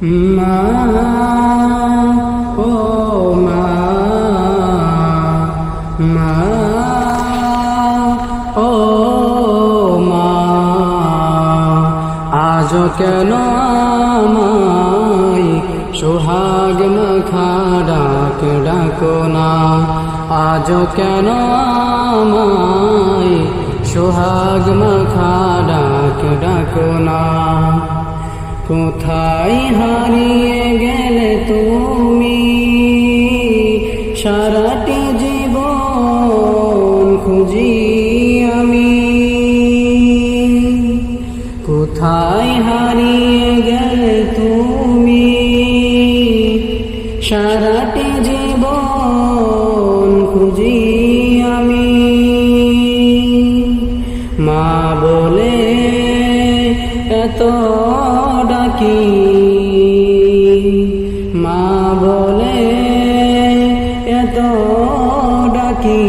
মা ও মা, মা ও মা, আজ কেন আমায় সোহাগ মাখা ডাক ডাকো না, আজ কেন আমায় সোহাগ মাখা ডাক ডাকো না। কোথায় হারিয়ে গেলে তুমি, সারাটি জীবন খুঁজি আমি। কোথায় হারিয়ে গেলে তুমি, সারাটি জীবন খুঁজি আমি। মা বলে এত ডাকি, মা বলে এত ডাকি,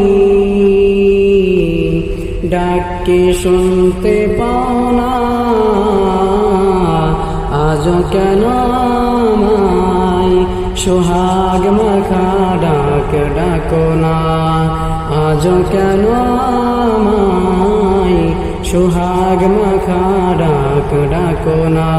ডাকি শুনতে পাও না, আজ কেন আমায় সোহাগ মাখা ডাক ডাকো না, আজ কেন আমায় সোহাগ মাখা ডাক ডাকো না।